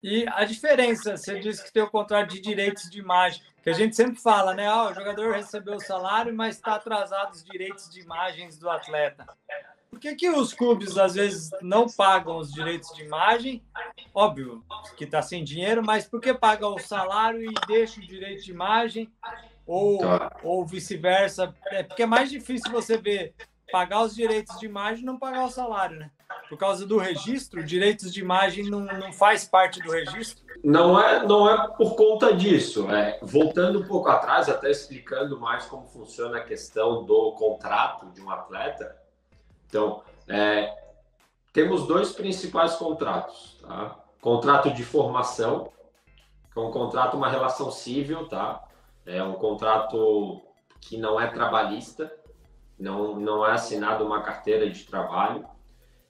E a diferença, você disse que tem o contrato de direitos de imagem, que a gente sempre fala, né? O jogador recebeu o salário, mas está atrasado os direitos de imagens do atleta. Por que os clubes, às vezes, não pagam os direitos de imagem? Óbvio que está sem dinheiro, mas por que paga o salário e deixa o direito de imagem? Ou vice-versa? Porque é mais difícil você ver pagar os direitos de imagem e não pagar o salário, né? Por causa do registro, direitos de imagem não faz parte do registro? Não é por conta disso. Voltando um pouco atrás, até explicando mais como funciona a questão do contrato de um atleta. Então, temos dois principais contratos. Tá? Contrato de formação, que é um contrato, uma relação civil, tá? É um contrato que não é trabalhista, não é assinado uma carteira de trabalho.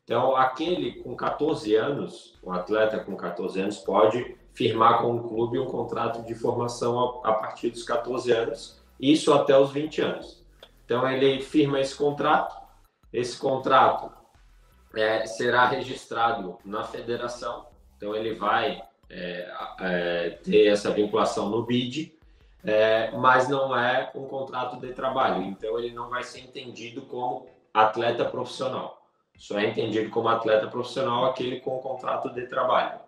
Então, aquele com 14 anos, um atleta com 14 anos, pode firmar com o clube um contrato de formação a partir dos 14 anos, isso até os 20 anos. Então, ele firma esse contrato será registrado na federação, então ele vai ter essa vinculação no BID, mas não é um contrato de trabalho, então ele não vai ser entendido como atleta profissional. Só é entendido como atleta profissional aquele com contrato de trabalho.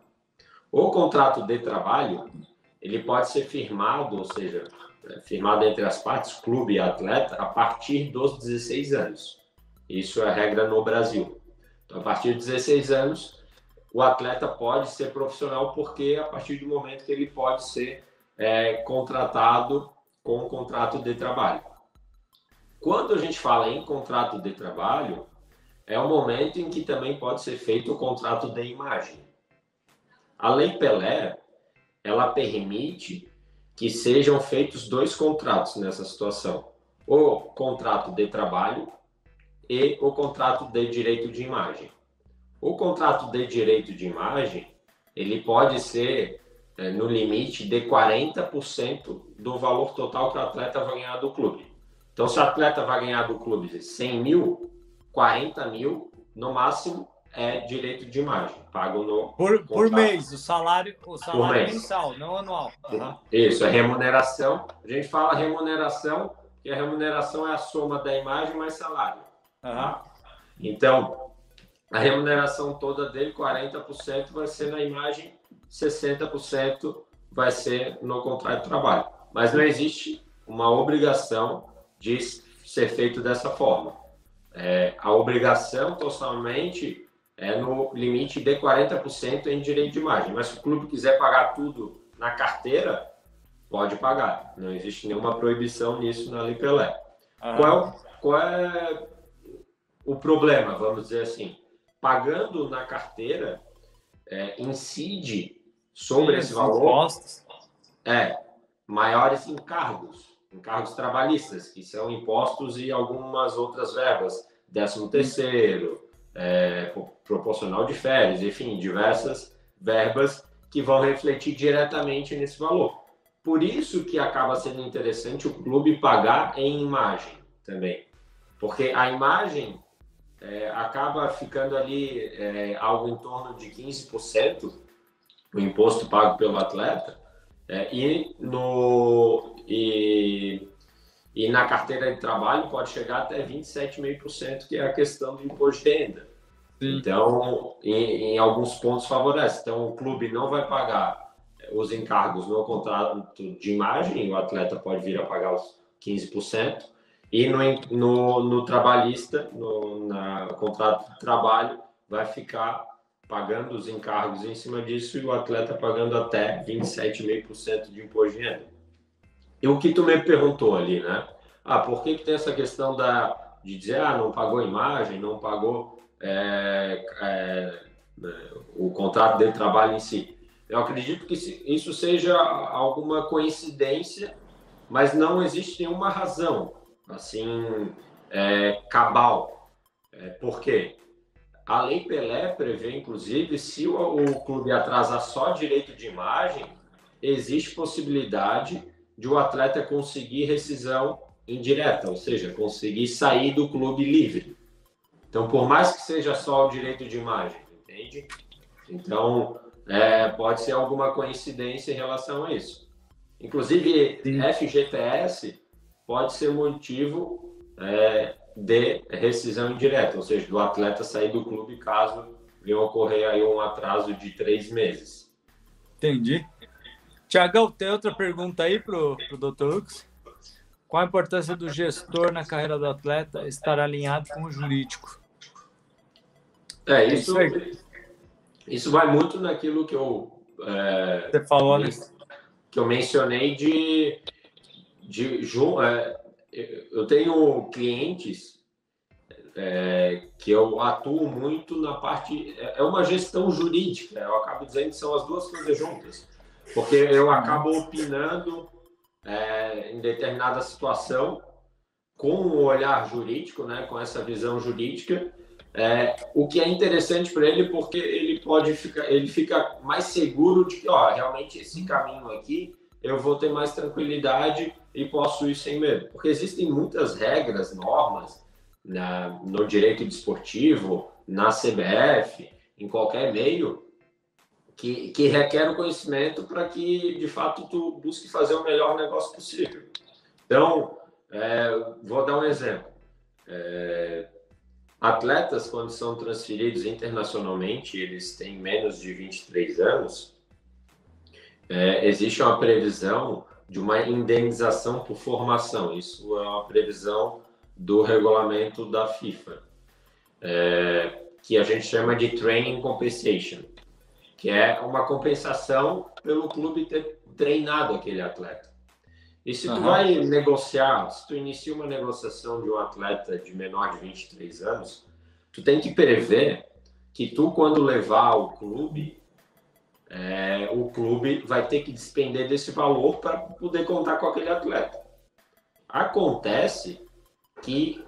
O contrato de trabalho, ele pode ser firmado, ou seja, firmado entre as partes, clube e atleta, a partir dos 16 anos. Isso é a regra no Brasil. Então, a partir de 16 anos, o atleta pode ser profissional, porque a partir do momento que ele pode ser contratado com um contrato de trabalho. Quando a gente fala em contrato de trabalho, é o momento em que também pode ser feito o contrato de imagem. A Lei Pelé, ela permite que sejam feitos dois contratos nessa situação. O contrato de trabalho e o contrato de direito de imagem. O contrato de direito de imagem, ele pode ser no limite de 40% do valor total que o atleta vai ganhar do clube. Então, se o atleta vai ganhar do clube 100 mil, 40 mil, no máximo, é direito de imagem, pago no por mês, o salário mensal, não anual. Uhum. Isso, é remuneração. A gente fala remuneração, e a remuneração é a soma da imagem mais salário. Tá? Então, a remuneração toda dele, 40% vai ser na imagem, 60% vai ser no contrato de trabalho. Mas não existe uma obrigação de ser feito dessa forma. A obrigação totalmente é no limite de 40% em direito de imagem. Mas se o clube quiser pagar tudo na carteira, pode pagar. Não existe nenhuma proibição nisso na Lei Pelé. Qual é o problema, vamos dizer assim? Pagando na carteira, incide sobre esse valor maiores encargos trabalhistas, que são impostos e algumas outras verbas, 13º, proporcional de férias, enfim, diversas verbas que vão refletir diretamente nesse valor. Por isso que acaba sendo interessante o clube pagar em imagem também, porque a imagem acaba ficando ali algo em torno de 15%, o imposto pago pelo atleta, e na carteira de trabalho pode chegar até 27,5%, que é a questão do imposto de renda. Sim. Então, em alguns pontos favorece. Então, o clube não vai pagar os encargos no contrato de imagem, o atleta pode vir a pagar os 15%, e no trabalhista, no contrato de trabalho, vai ficar pagando os encargos em cima disso e o atleta pagando até 27,5% de imposto de renda. E o que tu me perguntou ali, né? Por que tem essa questão de dizer, não pagou imagem, não pagou o contrato de trabalho em si? Eu acredito que isso seja alguma coincidência, mas não existe nenhuma razão, assim, cabal. Por quê? A Lei Pelé prevê, inclusive, se o clube atrasar só direito de imagem, existe possibilidade de o atleta conseguir rescisão indireta, ou seja, conseguir sair do clube livre. Então, por mais que seja só o direito de imagem, entende? Então, pode ser alguma coincidência em relação a isso. Inclusive, Sim. FGTS pode ser motivo de rescisão indireta, ou seja, do atleta sair do clube caso venha ocorrer aí um atraso de 3 meses. Entendi. Tiagão, tem outra pergunta aí para o Dr. Lucas? Qual a importância do gestor na carreira do atleta estar alinhado com o jurídico? Isso vai muito naquilo que Você falou, né? Que eu mencionei eu tenho clientes que eu atuo muito na parte... É uma gestão jurídica, eu acabo dizendo que são as duas coisas juntas, porque eu acabo opinando em determinada situação com um olhar jurídico, né, com essa visão jurídica, o que é interessante para ele, porque ele fica mais seguro de que realmente esse caminho aqui eu vou ter mais tranquilidade e posso ir sem medo. Porque existem muitas regras, normas no direito desportivo, na CBF, em qualquer meio, que requer o conhecimento para que, de fato, tu busque fazer o melhor negócio possível. Então, vou dar um exemplo. Atletas, quando são transferidos internacionalmente, eles têm menos de 23 anos, existe uma previsão de uma indenização por formação. Isso é uma previsão do regulamento da FIFA, que a gente chama de Training Compensation, que é uma compensação pelo clube ter treinado aquele atleta. E se tu vai negociar, se tu inicia uma negociação de um atleta de menor de 23 anos, tu tem que prever que tu, quando levar ao clube, o clube vai ter que despender desse valor para poder contar com aquele atleta. Acontece que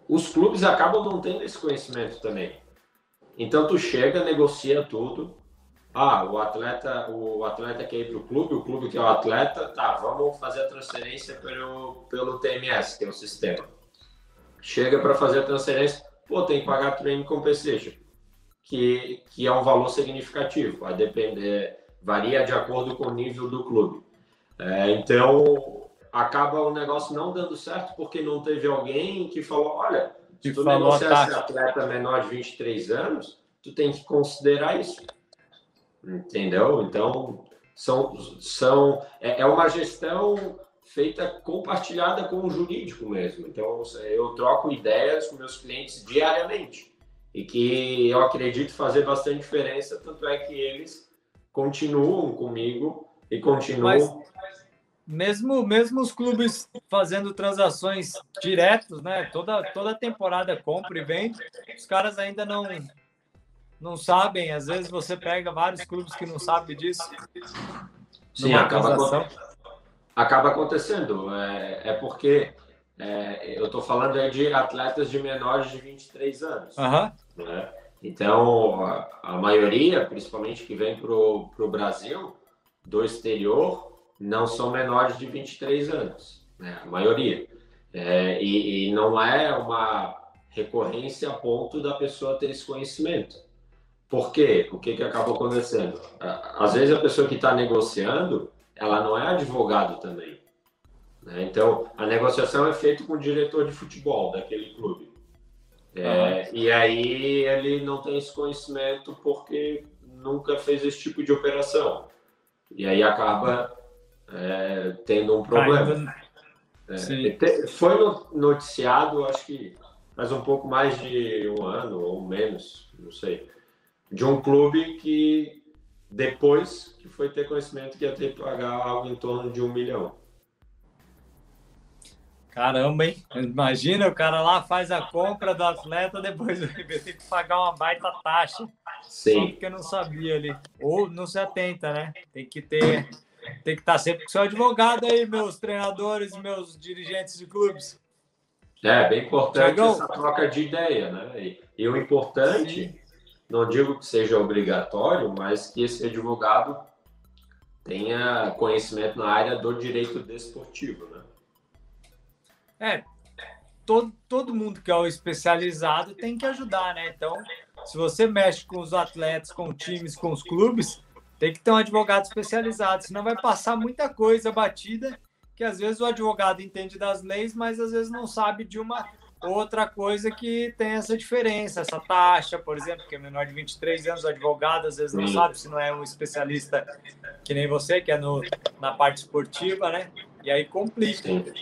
os clubes acabam não tendo esse conhecimento também. Então, tu chega, negocia tudo. O atleta quer ir para o clube quer o atleta, tá, vamos fazer a transferência pelo TMS, que é o sistema. Chega para fazer a transferência, tem que pagar Training Compensation, que é um valor significativo, vai depender, varia de acordo com o nível do clube. Então, acaba o negócio não dando certo porque não teve alguém que falou, olha, se tu negociar esse atleta menor de 23 anos, tu tem que considerar isso. Entendeu? Então, é uma gestão feita compartilhada com o jurídico mesmo. Então, eu troco ideias com meus clientes diariamente e que eu acredito fazer bastante diferença, tanto é que eles continuam comigo e continuam... Mesmo os clubes fazendo transações diretas, né? Toda temporada compra e vende, os caras ainda não sabem. Às vezes você pega vários clubes que não sabem disso. Sim, acaba acontecendo. Porque eu estou falando aí de atletas de menores de 23 anos. Né? Então, a maioria, principalmente que vem para o Brasil, do exterior, não são menores de 23 anos. Né? A maioria. E não é uma recorrência a ponto da pessoa ter esse conhecimento. Por quê? O que acaba acontecendo? Às vezes a pessoa que está negociando, ela não é advogado também. Né? Então, a negociação é feita com o diretor de futebol daquele clube. E aí ele não tem esse conhecimento porque nunca fez esse tipo de operação. E aí acaba tendo um problema. Foi noticiado, acho que faz um pouco mais de um ano ou menos, não sei, de um clube que depois que foi ter conhecimento que ia ter que pagar algo em torno de 1 milhão. Caramba, hein? Imagina, o cara lá faz a compra do atleta, depois vai ter que pagar uma baita taxa. Sim. Só porque não sabia ali. Ou não se atenta, né? Tem que estar sempre com seu advogado aí, meus treinadores, meus dirigentes de clubes. É bem importante essa troca de ideia, né? E o importante... Sim. Não digo que seja obrigatório, mas que esse advogado tenha conhecimento na área do direito desportivo, né? Todo mundo que é o especializado tem que ajudar, né? Então, se você mexe com os atletas, com times, com os clubes, Tem que ter um advogado especializado, senão vai passar muita coisa batida, que às vezes o advogado entende das leis, mas às vezes não sabe de uma outra coisa que tem essa diferença, essa taxa, por exemplo, que é menor de 23 anos, o advogado às vezes não sabe, se não é um especialista que nem você, que é na parte esportiva, né? E aí complica. Sim.